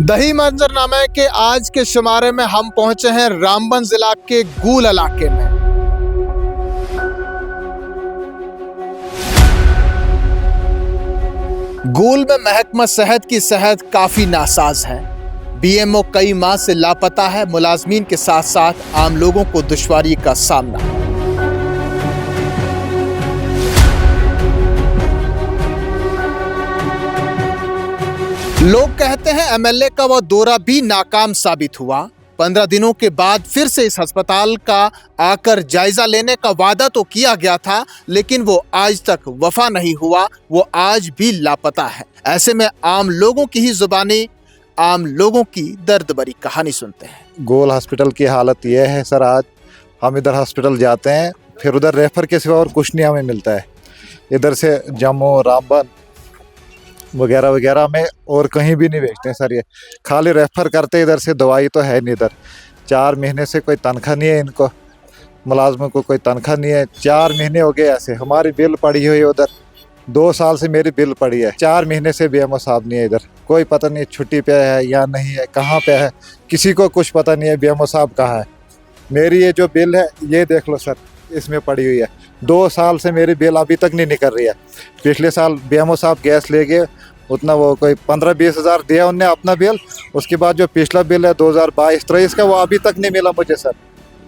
दही मंजरनामे के आज के शुमारे में हम पहुंचे हैं रामबन जिला के गूल इलाके में। गूल में महकमा सेहत की सेहत काफी नासाज है। बीएमओ कई माह से लापता है। मुलाजमीन के साथ साथ आम लोगों को दुश्वारी का सामना। लोग कहते हैं एमएलए का वह दौरा भी नाकाम साबित हुआ। 15 दिनों के बाद फिर से इस अस्पताल का आकर जायजा लेने का वादा तो किया गया था, लेकिन वो आज तक वफा नहीं हुआ। वो आज भी लापता है। ऐसे में आम लोगों की ही जुबानी, आम लोगों की दर्द भरी कहानी सुनते हैं। गोल हॉस्पिटल की हालत ये है सर, आज हम इधर हॉस्पिटल जाते हैं, फिर उधर रेफर के सिवा और कुछ नहीं हमें मिलता है। इधर से जम्मू, रामबन वगैरह वगैरह में और कहीं भी नहीं बेचते हैं सर। ये खाली रेफर करते, इधर से दवाई तो है नहीं। इधर 4 महीने से कोई तनख्वाह नहीं है इनको, मुलाजमों को कोई तनख्वाह नहीं है। 4 महीने हो गए ऐसे। हमारी बिल पड़ी हुई है उधर, 2 साल से मेरी बिल पड़ी है। 4 महीने से बीएमओ साहब नहीं है इधर। कोई पता नहीं छुट्टी पे है या नहीं है, कहाँ पे है, किसी को कुछ पता नहीं है बीएमओ साहब कहाँ है। मेरी ये जो बिल है ये देख लो सर, इसमें पड़ी हुई है। 2 साल से मेरी बिल अभी तक नहीं निकल रही है। पिछले साल बीएमओ साहब गैस ले गए, उतना वो कोई 15-20 हज़ार दिया उनने अपना बिल। उसके बाद जो पिछला बिल है 2022-23 का, वो अभी तक नहीं मिला मुझे सर।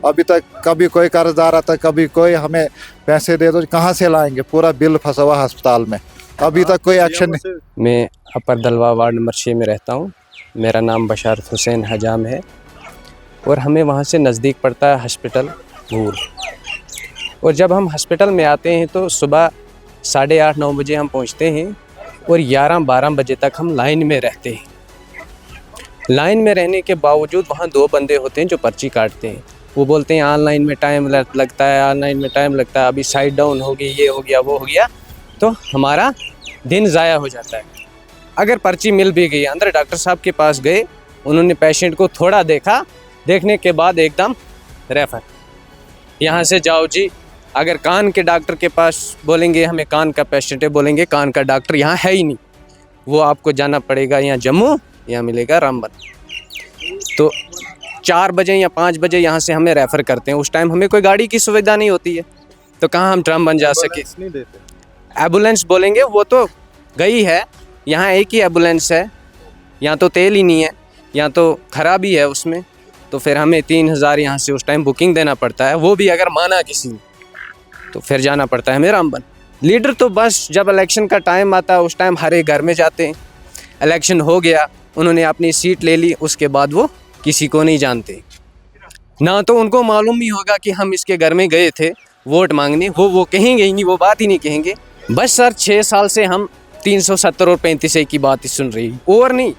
अभी तक कभी कोई कर्जदार आता, कभी कोई हमें पैसे दे दो, कहाँ से लाएंगे? पूरा बिल फंसा हुआ अस्पताल में, अभी तक कोई एक्शन नहीं। मैं अपर दलवा वार्ड नंबर 6 में रहता हूँ। मेरा नाम बशारत हुसैन हजाम है और हमें वहाँ से नज़दीक पड़ता है हॉस्पिटल गूल। और जब हम हॉस्पिटल में आते हैं तो सुबह 8:30-9 बजे हम पहुँचते हैं और 11-12 बजे तक हम लाइन में रहते हैं। लाइन में रहने के बावजूद वहाँ 2 बंदे होते हैं जो पर्ची काटते हैं। वो बोलते हैं ऑनलाइन में टाइम लगता है, ऑनलाइन में टाइम लगता है, अभी साइड डाउन हो गई, ये हो गया, वो हो गया। तो हमारा दिन ज़ाया हो जाता है। अगर पर्ची मिल भी गई, अंदर डॉक्टर साहब के पास गए, उन्होंने पेशेंट को थोड़ा देखा, देखने के बाद एकदम रेफर, यहाँ से जाओ जी। अगर कान के डॉक्टर के पास बोलेंगे हमें कान का पेशेंट है, बोलेंगे कान का डॉक्टर यहाँ है ही नहीं, वो आपको जाना पड़ेगा यहाँ जम्मू, यहाँ मिलेगा रामबन। तो 4 बजे या 5 बजे यहाँ से हमें रेफ़र करते हैं। उस टाइम हमें कोई गाड़ी की सुविधा नहीं होती है, तो कहाँ हम रामबन जा सके। एम्बुलेंस बोलेंगे वो तो गई है, यहाँ एक ही एम्बुलेंस है, यहाँ तो तेल ही नहीं है, यहाँ तो खराबी है उसमें। तो फिर हमें 3,000 यहाँ से उस टाइम बुकिंग देना पड़ता है। वो भी अगर माना किसी ने तो फिर जाना पड़ता है हमें रामबन। लीडर तो बस जब इलेक्शन का टाइम आता है उस टाइम हर एक घर में जाते हैं। इलेक्शन हो गया, उन्होंने अपनी सीट ले ली, उसके बाद वो किसी को नहीं जानते। ना तो उनको मालूम ही होगा कि हम इसके घर में गए थे वोट मांगने, वो कहेंगे ही नहीं, वो बात ही नहीं कहेंगे। बस सर 6 साल से हम 370 और 35A की बात ही सुन रही, और नहीं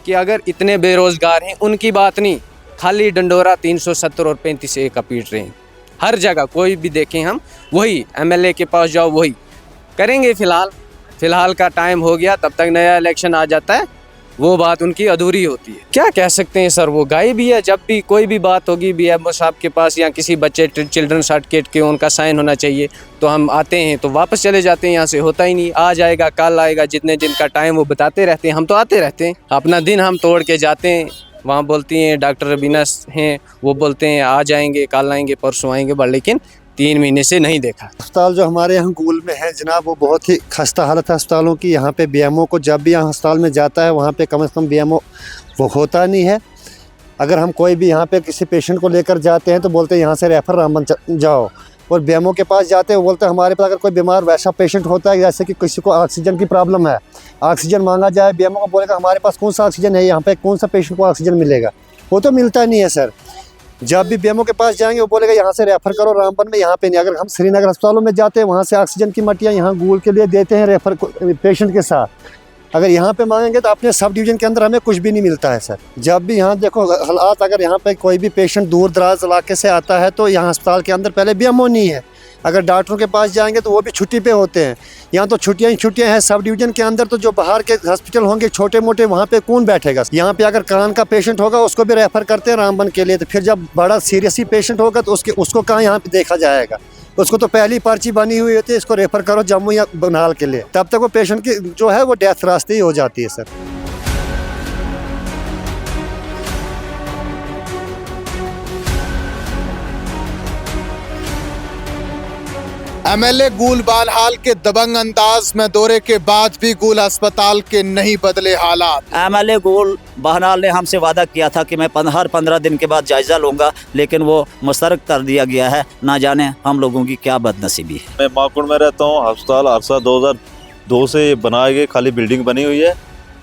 कि अगर इतने बेरोज़गार हैं उनकी बात नहीं, खाली डंडोरा 370 और 35A का पीट रहे हैं। हर जगह कोई भी देखें हम वही, एमएलए के पास जाओ वही करेंगे। फ़िलहाल का टाइम हो गया, तब तक नया इलेक्शन आ जाता है, वो बात उनकी अधूरी होती है। क्या कह सकते हैं सर, वो गायब ही है। जब भी कोई भी बात होगी बीएमओ साहब के पास या किसी बच्चे चिल्ड्रन सर्टिफिकेट के उनका साइन होना चाहिए, तो हम आते हैं तो वापस चले जाते हैं, यहाँ से होता ही नहीं। आज आएगा, कल आएगा, जितने दिन का टाइम वो बताते रहते हैं, हम तो आते रहते हैं। अपना दिन हम तोड़ के जाते हैं। वहाँ बोलती हैं डॉक्टर रबीना हैं, वो बोलते हैं आ जाएंगे, कल आएंगे, परसों आएंगे, बट लेकिन 3 महीने से नहीं देखा। अस्पताल जो हमारे यहाँ गूल में है जनाब, वो बहुत ही खस्ता हालत है अस्पतालों की। यहाँ पे बीएमओ को जब भी यहाँ अस्पताल में जाता है वहाँ पे कम से कम बीएमओ वो होता नहीं है। अगर हम कोई भी यहाँ पे किसी पेशेंट को लेकर जाते हैं तो बोलते हैं यहाँ से रेफर रामबन जाओ, और बीएमओ के पास जाते हैं वो बोलते हैं हमारे पास अगर कोई बीमार वैसा पेशेंट होता है जैसे कि किसी को ऑक्सीजन की प्रॉब्लम है, ऑक्सीजन मांगा जाए, बीएमओ को बोलेगा हमारे पास कौन सा ऑक्सीजन है, यहाँ पे कौन सा पेशेंट को ऑक्सीजन मिलेगा, वो तो मिलता नहीं है सर। जब भी बीएमओ के पास जाएंगे वो बोलेगा यहाँ से रेफर करो रामबन में, यहाँ पे नहीं। अगर हम श्रीनगर अस्पतालों में जाते हैं वहाँ से ऑक्सीजन की मट्टियाँ यहाँ गूल के लिए देते हैं रेफर पेशेंट के साथ। अगर यहाँ पे मांगेंगे तो अपने सब डिवीज़न के अंदर हमें कुछ भी नहीं मिलता है सर। जब भी यहाँ देखो हालात, अगर यहाँ पे कोई भी पेशेंट दूर दराज इलाके से आता है तो यहाँ अस्पताल के अंदर पहले बीएमओ नहीं है। अगर डॉक्टरों के पास जाएंगे तो वो भी छुट्टी पे होते हैं। यहाँ तो छुट्टियाँ ही छुट्टियाँ हैं। सब डिवीज़न के अंदर तो जो बाहर के हॉस्पिटल होंगे छोटे मोटे, वहाँ पे कौन बैठेगा। यहाँ पे अगर कान का पेशेंट होगा उसको भी रेफर करते हैं रामबन के लिए, तो फिर जब बड़ा सीरियस ही पेशेंट होगा तो उसको कहाँ यहाँ पे देखा जाएगा। उसको तो पहली पर्ची बनी हुई होती है, इसको रेफर करो जम्मू या बनाल के लिए, तब तक वो पेशेंट की जो है वो डेथ रास्ते ही हो जाती है सर। एमएलए गूल बानहाल के दबंग अंदाज में दौरे के बाद भी गूल अस्पताल के नहीं बदले हालात। एमएलए गूल बानहाल ने हमसे वादा किया था कि मैं हर 15 दिन के बाद जायजा लूंगा, लेकिन वो मुस्तरद कर दिया गया है। ना जाने हम लोगों की क्या बदनसीबी है। मैं माकुड़ में रहता हूँ। अस्पताल अरसा 2002 से बनाए गए, खाली बिल्डिंग बनी हुई है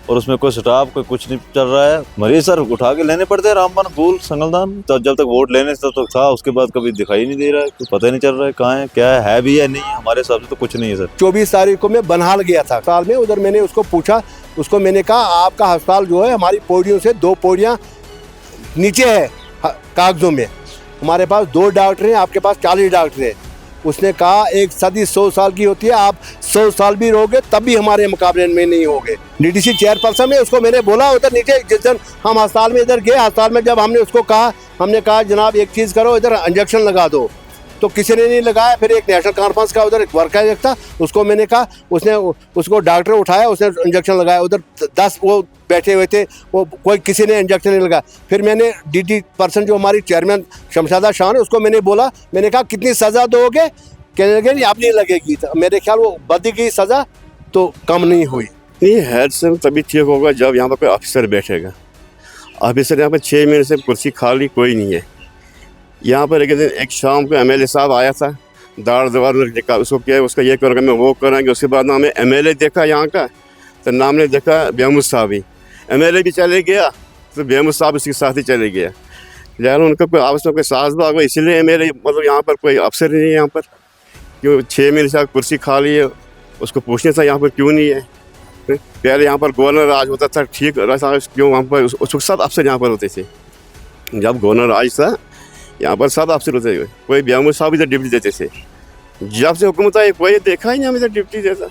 और उसमें कोई स्टाफ कोई कुछ नहीं चल रहा है। मरीज सर उठा के लेने पड़ते हैं रामबन, गूल, संगलदान। तो जब तक वोट लेने से तो था, उसके बाद कभी दिखाई नहीं दे रहा है, कुछ पता ही नहीं चल रहा है कहाँ है, क्या है भी या नहीं। हमारे हिसाब से तो कुछ नहीं है सर। 24 तारीख को मैं बनहाल गया था अस्पताल में। उधर मैंने उसको पूछा, उसको मैंने कहा आपका अस्पताल जो है हमारी पौड़ियों से 2 पौड़ियाँ नीचे है कागजों में, हमारे पास 2 डॉक्टर हैं, आपके पास 40 डॉक्टर हैं। उसने कहा एक सदी 100 साल की होती है, आप 100 साल भी रहोगे तब भी हमारे मुकाबले में नहीं होगे। डीडीसी चेयरपर्सन में उसको मैंने बोला उधर नीचे, जिस दिन हम अस्पताल में इधर गए, अस्पताल में जब हमने उसको कहा, हमने कहा जनाब एक चीज़ करो, इधर इंजेक्शन लगा दो, तो किसी ने नहीं लगाया। फिर एक नेशनल कॉन्फ्रेंस का उधर एक वर्कर था, उसको मैंने कहा, उसने उसको डॉक्टर उठाया, उसने इंजेक्शन लगाया। उधर 10 वो बैठे हुए थे, वो कोई किसी ने इंजेक्शन नहीं लगाया। फिर मैंने डीडी पर्सन जो हमारी चेयरमैन शमशादा शाह है, उसको मैंने बोला, मैंने कहा कितनी सज़ा दोगे? कहने लगे नहीं अब नहीं लगेगी। तो मेरे ख्याल वो बढ़ी गई सज़ा तो कम नहीं हुई। नहीं, हेड से तभी ठीक होगा जब यहाँ पर कोई ऑफिसर बैठेगा। ऑफिसर यहाँ पर 6 महीने से कुर्सी खाली कोई नहीं है। यहाँ पर एक दिन एक शाम को एमएलए साहब आया था, दाड़ दवार देखा, उसको क्या है, उसका ये करूँगा, मैं वो करेंगे। उसके बाद ना हमें एमएलए देखा यहाँ का, तो नाम ने देखा बेहमूद साहब ही। एमएलए भी चले गया तो बेहमूद साहब उसके साथ ही चले गया। यार उनका कोई आपस में कोई सास बाग हुआ, इसीलिए एमएलए मतलब यहाँ पर कोई अफसर नहीं है यहाँ पर। क्यों 6 महीने से कुर्सी खाली है, उसको पूछने था यहाँ पर क्यों नहीं है। पहले यहाँ पर गवर्नर राज होता था, ठीक रहा, क्यों वहाँ पर उसके साथ अफसर यहाँ पर होते थे। जब गवर्नर राज था यहाँ पर 7 अफसर होते थे, कोई बेहमूद साहब इधर ड्यूटी देते थे। जब से हुकूमत आई कोई देखा ही नहीं हम इधर ड्यूटी देता।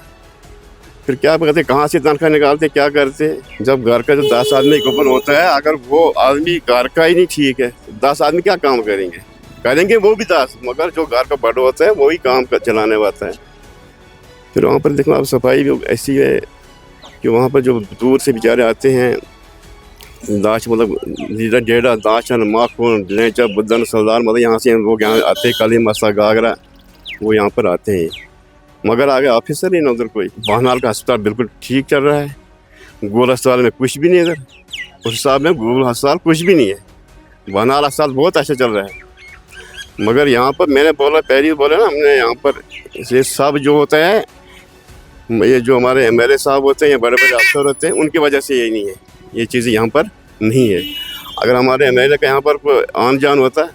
फिर क्या कहते, कहाँ से तनख्वाह निकालते, क्या करते। जब घर का जो 10 आदमी कूपन होता है, अगर वो आदमी घर का ही नहीं ठीक है, 10 आदमी क्या काम करेंगे? करेंगे वो भी 10, मगर जो घर का बड़ा होता है वही काम चलाने वाला है। फिर वहाँ पर देखो आप, सफाई भी ऐसी है कि वहाँ पर जो दूर से बेचारे आते हैं, दाश मतलब डेढ़ा दाशन माखून लेंचा बुद्धन सरदार, मतलब यहाँ से लोग यहाँ आते हैं, काली मसा गागरा वो यहाँ पर आते हैं। मगर आगे ऑफिसर ही ना उधर कोई। बानहाल का अस्पताल बिल्कुल ठीक चल रहा है, गूल अस्पताल में कुछ भी नहीं है। इधर उस हिसाब में गूल अस्पताल कुछ भी नहीं है। बानहाल अस्पताल बहुत अच्छा चल रहा है। मगर यहाँ पर मैंने बोला, पहले बोला ना हमने, यहाँ पर ये सब जो होता है, ये जो हमारे एमएलए साहब होते हैं, बड़े बड़े अफसर होते हैं, उनकी वजह से यही नहीं है, ये चीज़ें यहाँ पर नहीं है। अगर हमारे एमएलए का यहाँ पर कोई आन जान होता,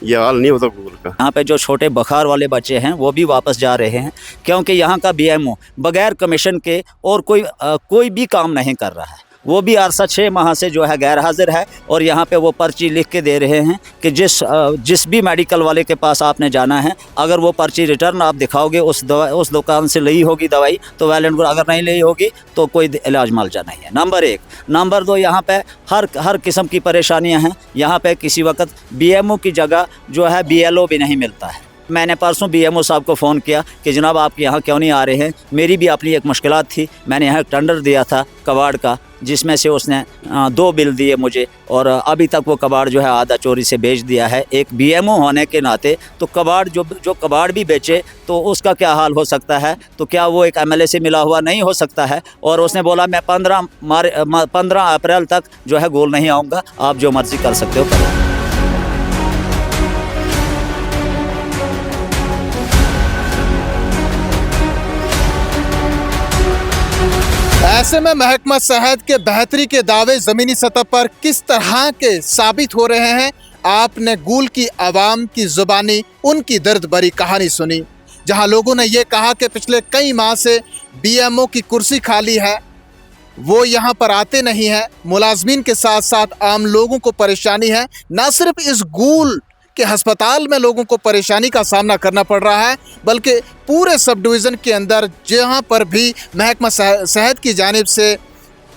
ये हाल नहीं होता गूल का। यहाँ पे जो छोटे बुखार वाले बच्चे हैं वो भी वापस जा रहे हैं, क्योंकि यहाँ का बीएमओ बगैर कमीशन के और कोई भी काम नहीं कर रहा है। वो भी अरसा 6 माह से जो है गैर हाजिर है। और यहाँ पे वो पर्ची लिख के दे रहे हैं कि जिस भी मेडिकल वाले के पास आपने जाना है, अगर वो पर्ची रिटर्न आप दिखाओगे, उस दुकान से ली होगी दवाई तो वैल एंड गुड, अगर नहीं ली होगी तो कोई इलाज मुआवजा नहीं है। नंबर 1। नंबर 2, यहाँ पे हर किस्म की परेशानियाँ हैं। यहाँ पे किसी वक्त बीएमओ की जगह जो है बीएलओ भी नहीं मिलता है। मैंने परसों बीएमओ साहब को फ़ोन किया कि जनाब आप यहाँ क्यों नहीं आ रहे हैं। मेरी भी अपनी एक मुश्किलात थी। मैंने यहाँ टेंडर दिया था कबाड़ का, जिसमें से उसने 2 बिल दिए मुझे, और अभी तक वो कबाड़ जो है आधा चोरी से बेच दिया है। एक बीएमओ होने के नाते तो कबाड़ जो कबाड़ भी बेचे तो उसका क्या हाल हो सकता है? तो क्या वो एक एमएलए से मिला हुआ नहीं हो सकता है? और उसने बोला मैं 15 अप्रैल तक जो है गूल नहीं आऊँगा, आप जो मर्ज़ी कर सकते हो करो। ऐसे में महकमा सेहत के बेहतरी के दावे जमीनी सतह पर किस तरह के साबित हो रहे हैं? आपने गूल की आवाम की जुबानी उनकी दर्द भरी कहानी सुनी, जहां लोगों ने यह कहा कि पिछले कई माह से बीएमओ की कुर्सी खाली है, वो यहाँ पर आते नहीं हैं। मुलाजमीन के साथ साथ आम लोगों को परेशानी है। न सिर्फ इस गूल के अस्पताल में लोगों को परेशानी का सामना करना पड़ रहा है, बल्कि पूरे सब डिवीज़न के अंदर जहां पर भी महकमा सेहत की जानिब से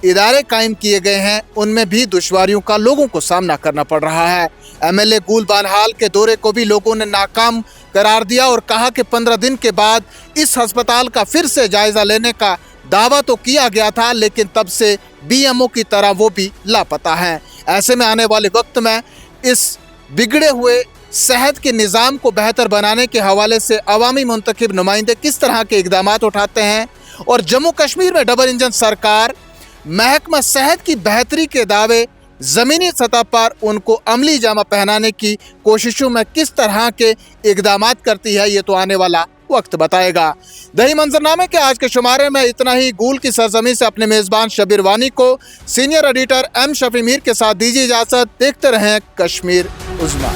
इदारे कायम किए गए हैं, उनमें भी दुश्वारियों का लोगों को सामना करना पड़ रहा है। एमएलए गूल बानहाल के दौरे को भी लोगों ने नाकाम करार दिया और कहा कि 15 दिन के बाद इस अस्पताल का फिर से जायज़ा लेने का दावा तो किया गया था, लेकिन तब से बीएमओ की तरह वो भी लापता हैं। ऐसे में आने वाले वक्त में इस बिगड़े हुए सेहत के निज़ाम को बेहतर बनाने के हवाले से अवामी मुंतखब नुमाइंदे किस तरह के इक़दाम उठाते हैं और जम्मू कश्मीर में डबल इंजन सरकार महकमा सेहत की बेहतरी के दावे ज़मीनी सतह पर उनको अमली जामा पहनाने की कोशिशों में किस तरह के इक़दाम करती है, ये तो आने वाला वक्त बताएगा। दही मंजरनामे के आज के शुमारे में इतना ही। गूल की सरजमी से अपने मेज़बान शबीर वानी को senior editor M Shafi Mir के साथ दीजिए इजाज़त। देखते रहें कश्मीर उज़्मा।